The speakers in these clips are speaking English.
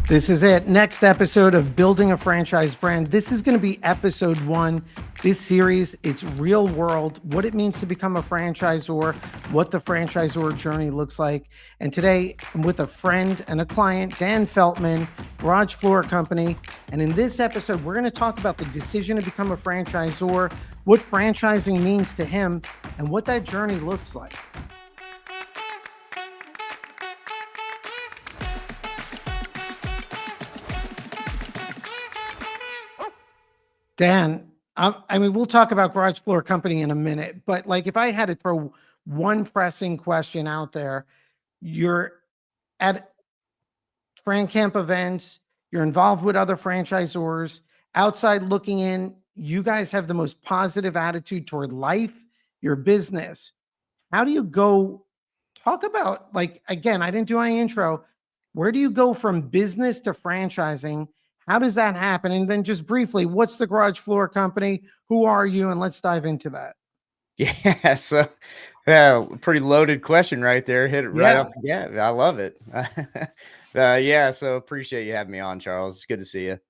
This is it. Next episode of Building a Franchise Brand. This is going to be episode 1. This series, it's real world, what it means to become a franchisor, what the franchisor journey looks like. And today I'm with a friend and a client, Dan Feltman, Garage Floor Company. And in this episode, we're going to talk about the decision to become a franchisor, what franchising means to him, and what that journey looks like. Dan, I mean, we'll talk about Garage Floor Company in a minute, but like if I had to throw one pressing question out there, you're at Fran Camp events, you're involved with other franchisors, outside looking in, you guys have the most positive attitude toward life, your business. How do you go talk about, like, again, I didn't do any intro. Where do you go from business to franchising? How does that happen? And then just briefly, what's the Garage Floor Company? Who are you? And let's dive into that. Yeah, so yeah, pretty loaded question right there. Hit it right Yeah. off the gap. I love it. Yeah, so appreciate you having me on, Charles. It's good to see you.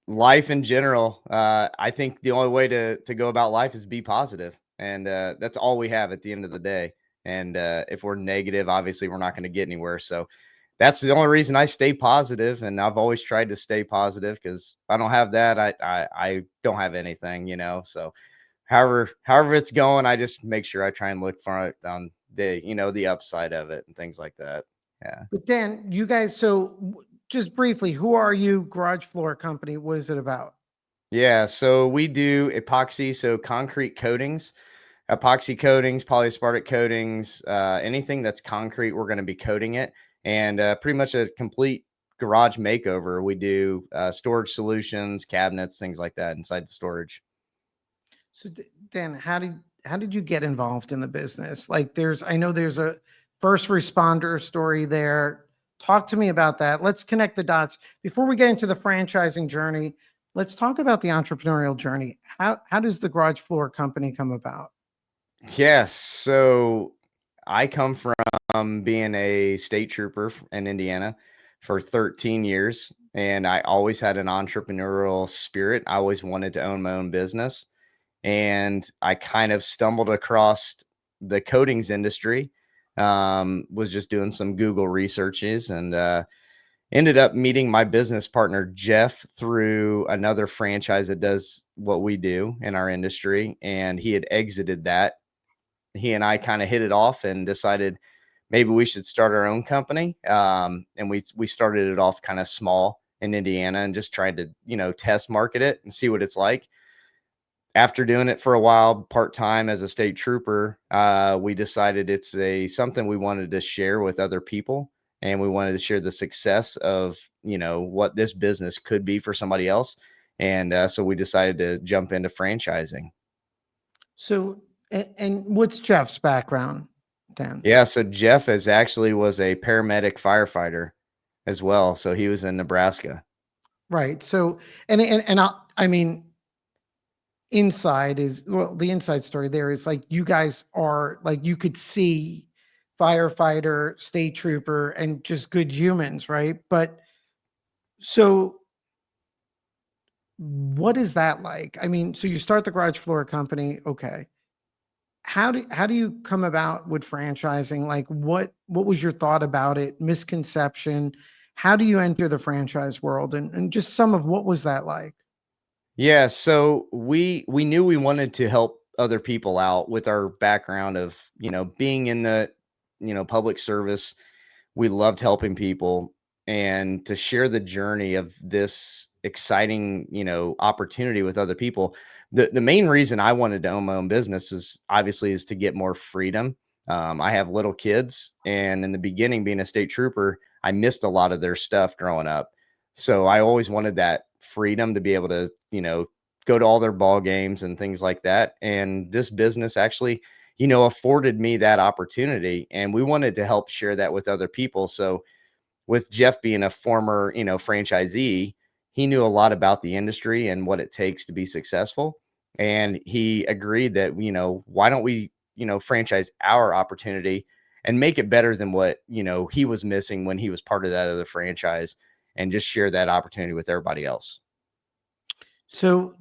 Life in general, I think the only way to go about life is be positive, and that's all we have at the end of the day. And if we're negative, obviously we're not going to get anywhere. So that's the only reason I stay positive, and I've always tried to stay positive because if I don't have that, I don't have anything, So however it's going, I just make sure I try and look for it on the upside of it and things like that. Yeah. But Dan, you guys, so just briefly, who are you? Garage Floor Company. What is it about? Yeah. So we do epoxy, so concrete coatings, epoxy coatings, polyaspartic coatings, anything that's concrete, we're going to be coating it. And pretty much a complete garage makeover. We do storage solutions, cabinets, things like that inside the storage. So Dan, how did you get involved in the business? Like I know there's a first responder story there. Talk to me about that. Let's connect the dots. Before we get into the franchising journey, let's talk about the entrepreneurial journey. How does the Garage Floor Company come about? Yes. So I come from being a state trooper in Indiana for 13 years, and I always had an entrepreneurial spirit. I always wanted to own my own business, and I kind of stumbled across the coatings industry. Was just doing some Google researches and ended up meeting my business partner Jeff through another franchise that does what we do in our industry, and he had exited that. He and I kind of hit it off and decided maybe we should start our own company. And we started it off kind of small in Indiana and just tried to, test market it and see what it's like. After doing it for a while, part-time as a state trooper, we decided it's something we wanted to share with other people. And we wanted to share the success of, what this business could be for somebody else. And so we decided to jump into franchising. So, and what's Jeff's background, Dan? Yeah, so Jeff was a paramedic firefighter as well. So he was in Nebraska. Right. So, I mean, inside is, well, the inside story there is like you guys are like, you could see firefighter, state trooper, and just good humans, right? But so what is that like? I mean, so you start the Garage Floor Company, okay. How do you come about with franchising? Like what was your thought about it? Misconception? How do you enter the franchise world? And just some of what was that like? Yeah, so we knew we wanted to help other people out with our background of, being in the, public service. We loved helping people and to share the journey of this exciting, opportunity with other people. The main reason I wanted to own my own business is to get more freedom. I have little kids, and in the beginning, being a state trooper, I missed a lot of their stuff growing up. So I always wanted that freedom to be able to, go to all their ball games and things like that. And this business actually, afforded me that opportunity. And we wanted to help share that with other people. So with Jeff being a former, franchisee, he knew a lot about the industry and what it takes to be successful. And he agreed that, why don't we, franchise our opportunity and make it better than what, he was missing when he was part of that other franchise, and just share that opportunity with everybody else. So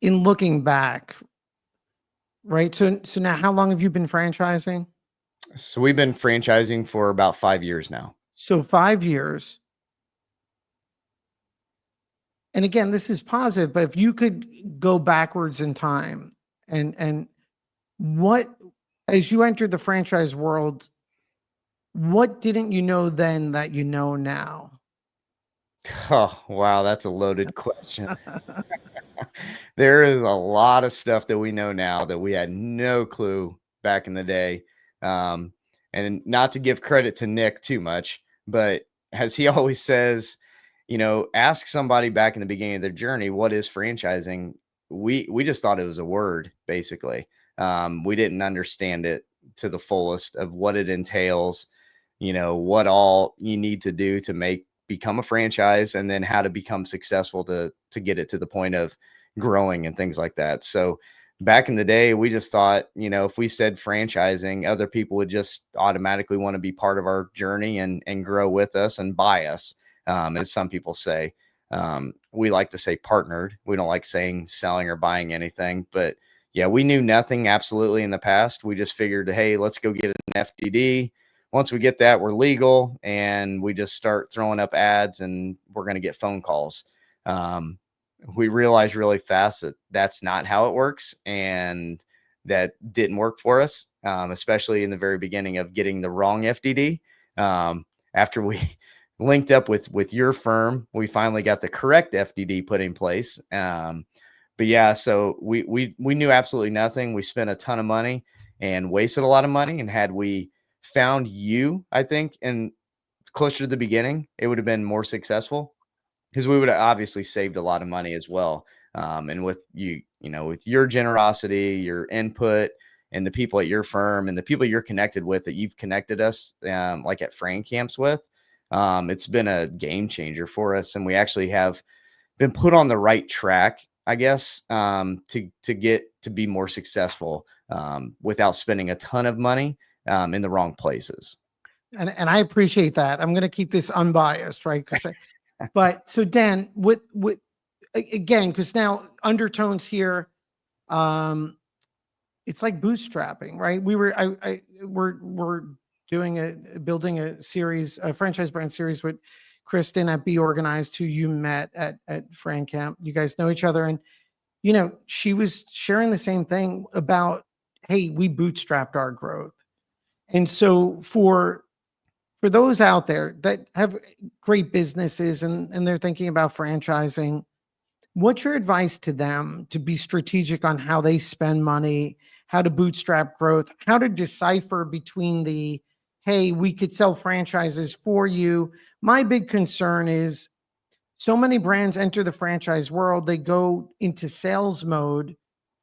in looking back, right? So now how long have you been franchising? So we've been franchising for about 5 years now. So 5 years. And again, this is positive, but if you could go backwards in time and what, as you entered the franchise world, what didn't you know then that you know now? Oh, wow, that's a loaded question. There is a lot of stuff that we know now that we had no clue back in the day. Um, and not to give credit to Nick too much, but as he always says, ask somebody back in the beginning of their journey, what is franchising? We just thought it was a word, basically. We didn't understand it to the fullest of what it entails, what all you need to do to become a franchise, and then how to become successful to get it to the point of growing and things like that. So back in the day, we just thought, if we said franchising, other people would just automatically want to be part of our journey and grow with us and buy us. As some people say, we like to say partnered. We don't like saying selling or buying anything, but yeah, we knew nothing absolutely in the past. We just figured, hey, let's go get an FDD. Once we get that, we're legal, and we just start throwing up ads, and we're going to get phone calls. We realized really fast that that's not how it works, and that didn't work for us, especially in the very beginning of getting the wrong FDD. After we linked up with your firm, we finally got the correct FDD put in place. But yeah, so we knew absolutely nothing. We spent a ton of money and wasted a lot of money. And had we found you, I think, and closer to the beginning, it would have been more successful, because we would have obviously saved a lot of money as well. And with with your generosity, your input, and the people at your firm and the people you're connected with, that you've connected us, like at Fran Camps with, it's been a game changer for us. And we actually have been put on the right track, I guess, to get to be more successful, without spending a ton of money in the wrong places. And I appreciate that. I'm going to keep this unbiased, right? But so Dan, again, because now undertones here, it's like bootstrapping, right? We're building a series, a franchise brand series with Kristen at Be Organized, who you met at Fran Camp. You guys know each other, and she was sharing the same thing about, hey, we bootstrapped our growth. And so for those out there that have great businesses and they're thinking about franchising, what's your advice to them to be strategic on how they spend money, how to bootstrap growth, how to decipher between the, hey, we could sell franchises for you? My big concern is so many brands enter the franchise world, they go into sales mode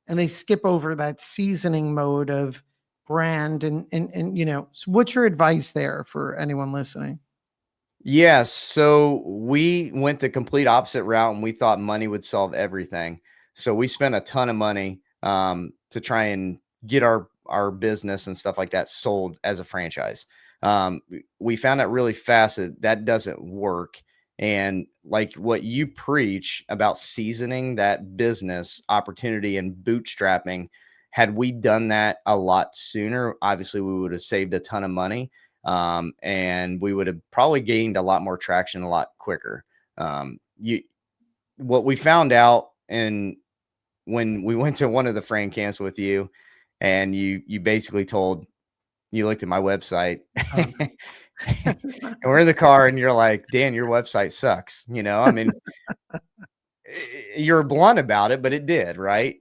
and they skip over that seasoning mode of brand and so what's your advice there for anyone listening? Yes. So we went the complete opposite route, and we thought money would solve everything. So we spent a ton of money to try and get our business and stuff like that sold as a franchise. We found out really fast that that doesn't work. And like what you preach about seasoning that business opportunity and bootstrapping, had we done that a lot sooner, obviously we would have saved a ton of money, and we would have probably gained a lot more traction a lot quicker. You What we found out, and when we went to one of the Fran camps with you, and you basically you looked at my website, Um, and we're in the car, and you're like, Dan, your website sucks. I mean, you're blunt about it, but it did, right?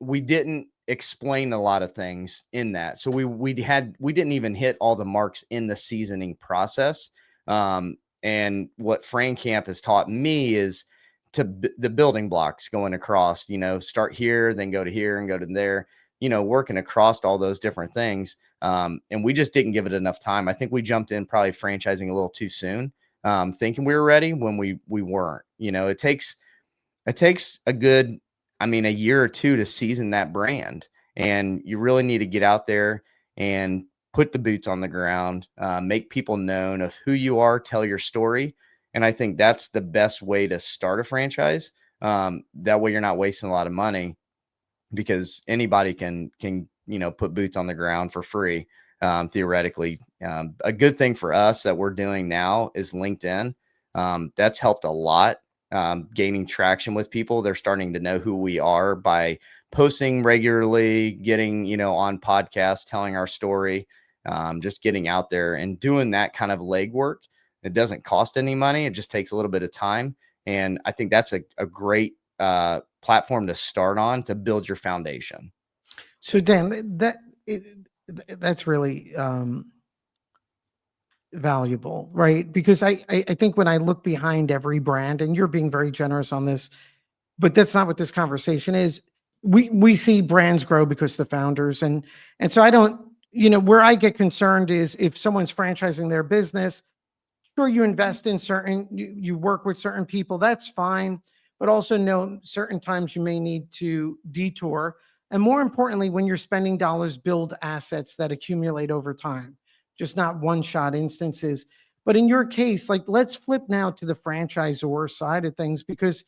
We didn't explain a lot of things in that, so we didn't even hit all the marks in the seasoning process. And what Fran Camp has taught me is the building blocks going across. Start here, then go to here, and go to there. Working across all those different things. And we just didn't give it enough time. I think we jumped in probably franchising a little too soon, thinking we were ready when we weren't. It takes a good, I mean, a year or two to season that brand. And you really need to get out there and put the boots on the ground, make people known of who you are, tell your story. And I think that's the best way to start a franchise. That way you're not wasting a lot of money, because anybody can put boots on the ground for free, theoretically. A good thing for us that we're doing now is LinkedIn. That's helped a lot, gaining traction with people. They're starting to know who we are by posting regularly, getting on podcasts, telling our story, just getting out there and doing that kind of legwork. It doesn't cost any money. It just takes a little bit of time. And I think that's a great platform to start on to build your foundation. So Dan, that's really valuable, right? Because I think when I look behind every brand, and you're being very generous on this, but that's not what this conversation is. We see brands grow because the founders, and so I don't, where I get concerned is if someone's franchising their business. Sure, you invest in certain, you work with certain people, that's fine. But also know certain times you may need to detour. And more importantly, when you're spending dollars, build assets that accumulate over time, just not one-shot instances. But in your case, like, let's flip now to the franchisor side of things, because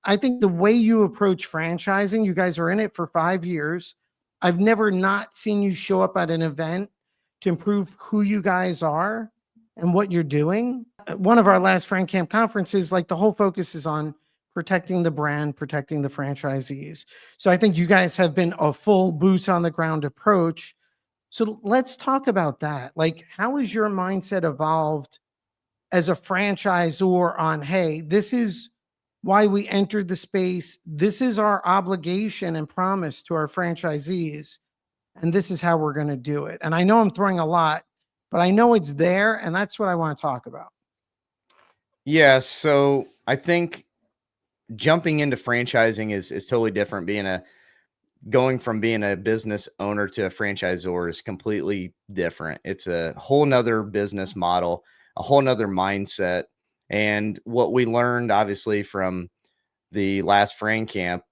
I think the way you approach franchising, you guys are in it for 5 years. I've never not seen you show up at an event to improve who you guys are and what you're doing. One of our last Frank Camp conferences, like, the whole focus is on protecting the brand, protecting the franchisees. So I think you guys have been a full boots on the ground approach. So let's talk about that. Like, how has your mindset evolved as a franchisor on, hey, this is why we entered the space. This is our obligation and promise to our franchisees. And this is how we're going to do it. And I know I'm throwing a lot, but I know it's there, and that's what I want to talk about. Yeah, so I think jumping into franchising is totally different. Going from being a business owner to a franchisor is completely different. It's a whole nother business model, a whole nother mindset. And what we learned, obviously, from the last Frank Camp,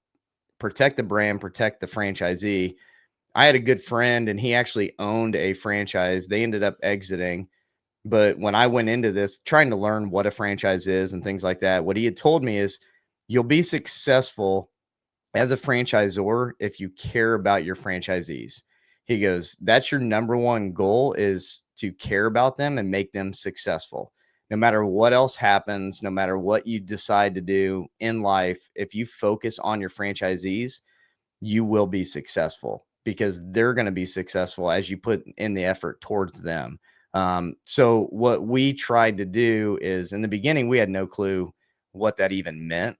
protect the brand, protect the franchisee. I had a good friend, and he actually owned a franchise. They ended up exiting. But when I went into this, trying to learn what a franchise is and things like that, what he had told me is you'll be successful as a franchisor if you care about your franchisees. He goes, that's your number one goal, is to care about them and make them successful. No matter what else happens, no matter what you decide to do in life, if you focus on your franchisees, you will be successful, because they're going to be successful as you put in the effort towards them. So what we tried to do is, in the beginning, we had no clue what that even meant,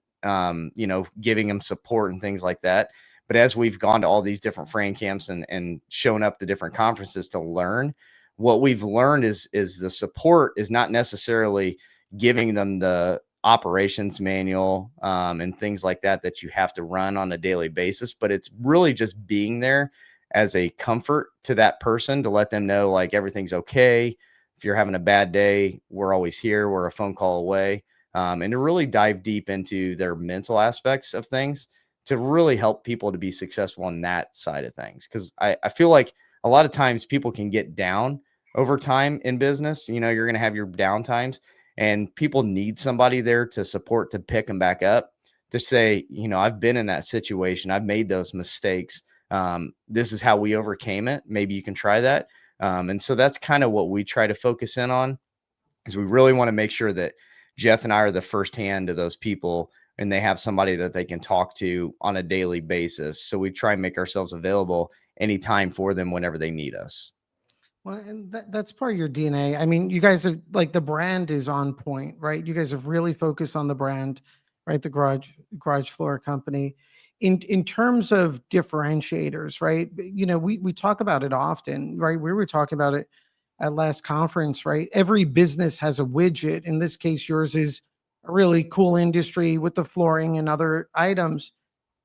giving them support and things like that. But as we've gone to all these different Frank camps and shown up to different conferences to learn, what we've learned is the support is not necessarily giving them the operations manual and things like that you have to run on a daily basis, but it's really just being there as a comfort to that person, to let them know, like, everything's okay. If you're having a bad day, we're always here. We're a phone call away. And to really dive deep into their mental aspects of things to really help people to be successful on that side of things. Because I feel like a lot of times people can get down over time in business. You're going to have your down times, and people need somebody there to support, to pick them back up, to say, I've been in that situation. I've made those mistakes. This is how we overcame it. Maybe you can try that. And so that's kind of what we try to focus in on, is we really want to make sure that Jeff and I are the first hand to those people, and they have somebody that they can talk to on a daily basis. So we try and make ourselves available anytime for them whenever they need us. Well, and that's part of your DNA. I mean, you guys have, like, the brand is on point, right? You guys have really focused on the brand, right? The garage floor company. In terms of differentiators, right? We talk about it often, right? We were talking about it at last conference, right? Every business has a widget. In this case, yours is a really cool industry with the flooring and other items.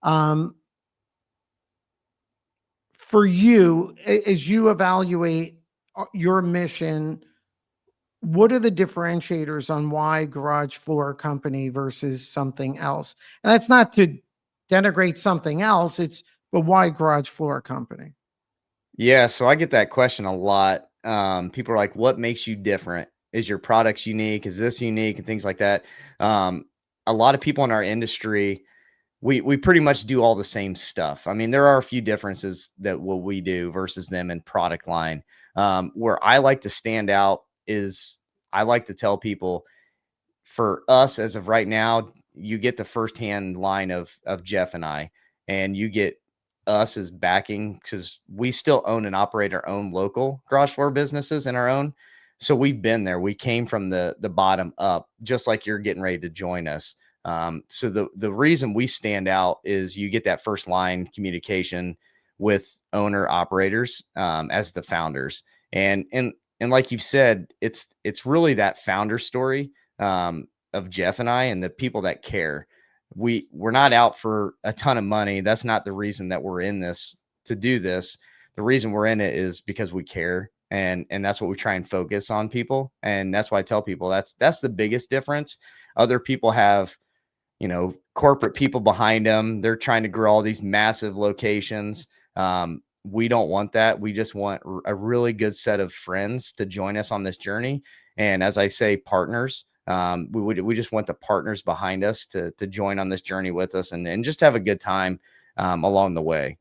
For you, as you evaluate your mission, what are the differentiators on why garage floor company versus something else? And that's not to denigrate something else. It's but why garage floor company? Yeah, so I get that question a lot. People are like, "What makes you different? Is your products unique? Is this unique?" And things like that. Um, a lot of people in our industry, we pretty much do all the same stuff. I mean, there are a few differences that what we do versus them in product line. Where I like to stand out is I like to tell people, for us as of right now, you get the firsthand line of Jeff and I, and you get us as backing because we still own and operate our own local garage floor businesses in our own. So we've been there. We came from the bottom up, just like you're getting ready to join us. So the reason we stand out is you get that first line communication with owner operators as the founders, and like you've said, it's really that founder story of Jeff and I and the people that care. We're not out for a ton of money. That's not the reason that we're in this to do this. The reason we're in it is because we care, and that's what we try and focus on people. And that's why I tell people that's the biggest difference. Other people have, corporate people behind them. They're trying to grow all these massive locations. We don't want that. We just want a really good set of friends to join us on this journey. And as I say, partners. We just want the partners behind us to join on this journey with us and just have a good time along the way.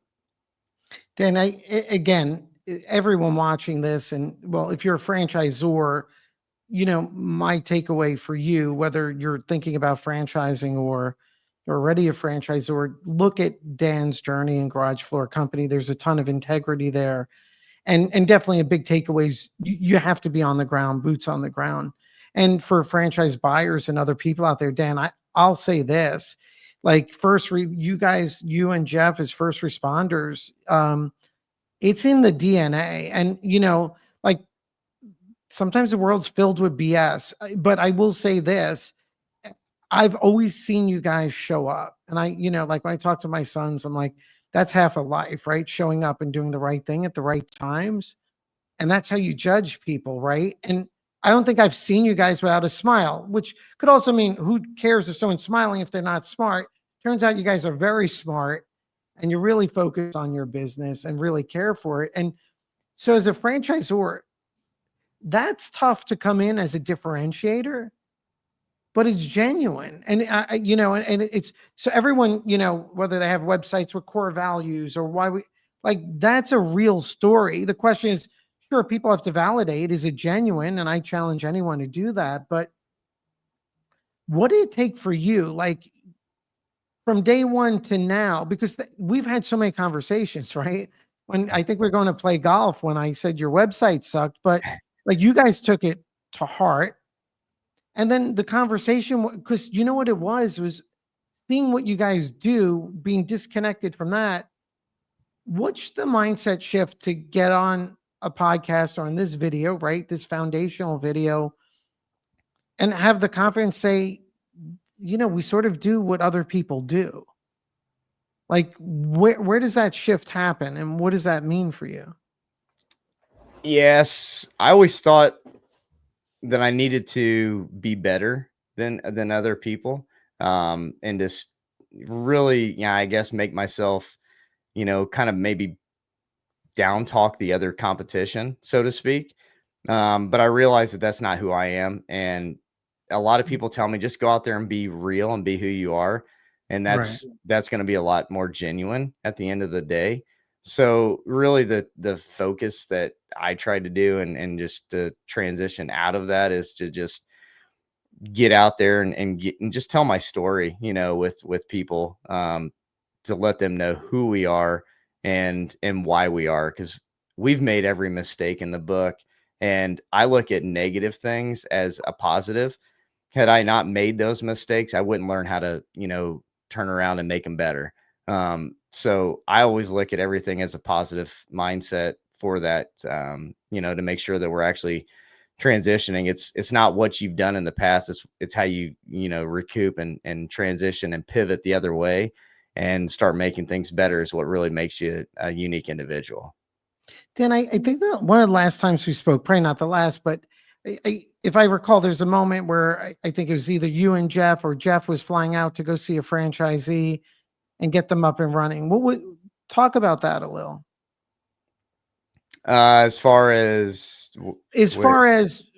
Dan, again, everyone watching this, and well, if you're a franchisor, my takeaway for you, whether you're thinking about franchising or you're already a franchisor, look at Dan's journey in Garage Floor Company. There's a ton of integrity there. And definitely a big takeaway is you have to be on the ground, boots on the ground. And for franchise buyers and other people out there, Dan, I'll say this, like you and Jeff as first responders, it's in the DNA. And, like sometimes the world's filled with BS, but I will say this, I've always seen you guys show up. And like when I talk to my sons, I'm like, that's half a life, right? Showing up and doing the right thing at the right times. And that's how you judge people, right? And I don't think I've seen you guys without a smile, which could also mean who cares if someone's smiling if they're not smart. Turns out you guys are very smart and you're really focused on your business and really care for it. And so as a franchisor, that's tough to come in as a differentiator, but it's genuine. And and it's so everyone, whether they have websites with core values or why that's a real story. The question is, sure, people have to validate, is it genuine? And I challenge anyone to do that. But what did it take for you, like from day one to now? Because we've had so many conversations, right? When I think we're going to play golf, when I said your website sucked, but like you guys took it to heart. And then the conversation, because you know what it was seeing what you guys do, being disconnected from that. What's the mindset shift to get on a podcast or in this video, right? This foundational video, and have the confidence say, we sort of do what other people do. Like, where does that shift happen, and what does that mean for you? Yes, I always thought that I needed to be better than other people, and just really, I guess make myself, kind of maybe down talk the other competition, so to speak. But I realize that that's not who I am, and a lot of people tell me just go out there and be real and be who you are, and Right. that's going to be a lot more genuine at the end of the day. So really, the focus that I tried to do and just to transition out of that is to just get out there and just tell my story, with people, to let them know who we are and why we are, because we've made every mistake in the book, and I look at negative things as a positive. Had I not made those mistakes, I wouldn't learn how to, turn around and make them better. So I always look at everything as a positive mindset for that, to make sure that we're actually transitioning. It's not what you've done in the past. It's how you, recoup and transition and pivot the other way and start making things better is what really makes you a unique individual. Dan, I think that one of the last times we spoke, probably not the last, but if I recall, there's a moment where I think it was either you and Jeff, or Jeff was flying out to go see a franchisee and get them up and running. talk about that a little. As far as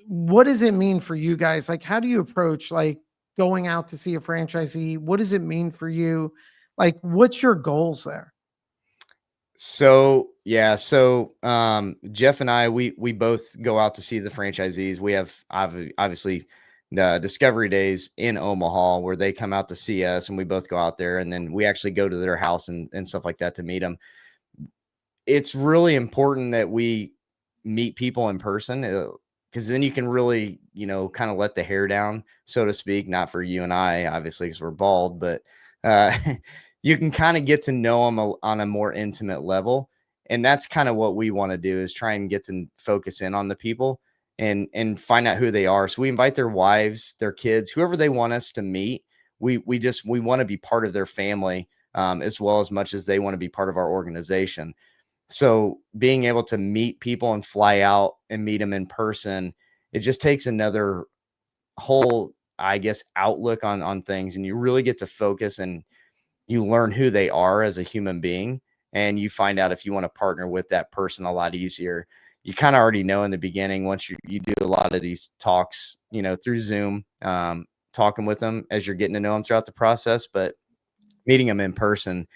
What does it mean for you guys? Like, how do you approach like going out to see a franchisee? What does it mean for you? Like, what's your goals there? So yeah, so Jeff and I, we both go out to see the franchisees. We have obviously the discovery days in Omaha where they come out to see us, and we both go out there, and then we actually go to their house and stuff like that to meet them. It's really important that we meet people in person, because then you can really, kind of let the hair down, so to speak. Not for you and I, obviously, because we're bald, but uh, you can kind of get to know them on a more intimate level. And that's kind of what we want to do, is try and get to focus in on the people and find out who they are. So we invite their wives, their kids, whoever they want us to meet. We want to be part of their family, as well as much as they want to be part of our organization. So being able to meet people and fly out and meet them in person, it just takes another whole, I guess, outlook on things, and you really get to focus, and you learn who they are as a human being, and you find out if you want to partner with that person a lot easier. You kind of already know in the beginning, once you do a lot of these talks, through Zoom, talking with them as you're getting to know them throughout the process, but meeting them in person,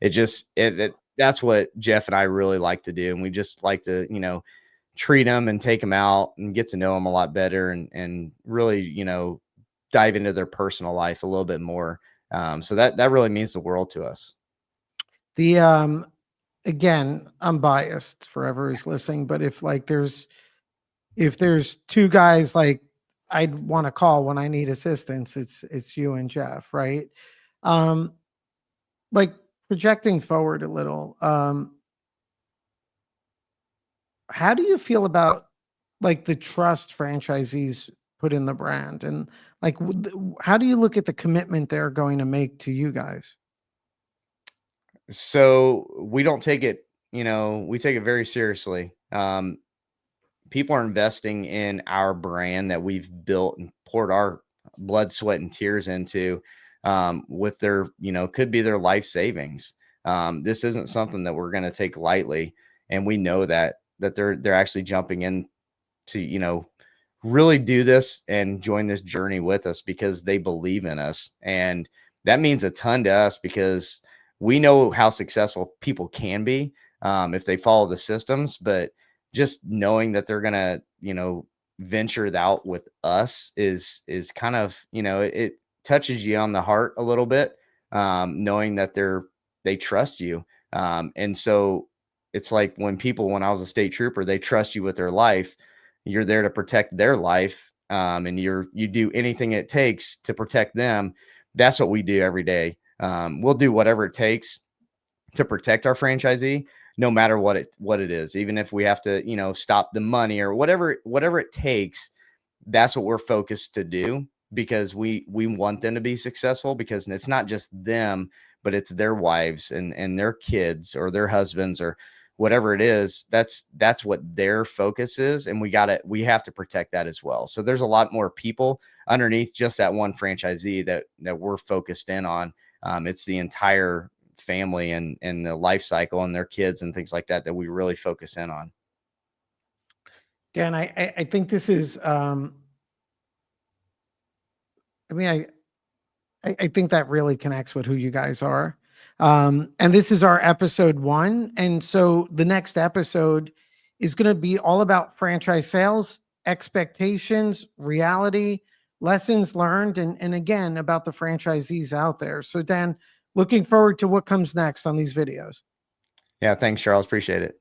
that's what Jeff and I really like to do. And we just like to, treat them and take them out and get to know them a lot better, and really, dive into their personal life a little bit more. So that really means the world to us. The again, I'm biased for whoever is listening, but if there's two guys like I'd want to call when I need assistance, it's you and Jeff, right? Um, like projecting forward a little, how do you feel about like the trust franchisees put in the brand, and like how do you look at the commitment they're going to make to you guys? So we don't take it, we take it very seriously. People are investing in our brand that we've built and poured our blood, sweat, and tears into, with their, could be their life savings. This isn't something that we're going to take lightly. And we know that they're actually jumping in to, really do this and join this journey with us because they believe in us. And that means a ton to us, because we know how successful people can be, if they follow the systems. But just knowing that they're gonna, venture out with us is kind of, it touches you on the heart a little bit, knowing that they trust you. And so it's like when I was a state trooper, they trust you with their life. You're there to protect their life, and you do anything it takes to protect them. That's what we do every day. We'll do whatever it takes to protect our franchisee, no matter what it is, even if we have to, stop the money or whatever it takes. That's what we're focused to do, because we want them to be successful, because it's not just them, but it's their wives and their kids or their husbands or whatever it is. That's what their focus is. And we have to protect that as well. So there's a lot more people underneath just that one franchisee that we're focused in on. It's the entire family and the life cycle and their kids and things like that we really focus in on. Dan, I think this is, I mean, I think that really connects with who you guys are. And this is our episode 1. And so the next episode is going to be all about franchise sales, expectations, reality, lessons learned, and again, about the franchisees out there. So Dan, looking forward to what comes next on these videos. Yeah. Thanks, Charles. Appreciate it.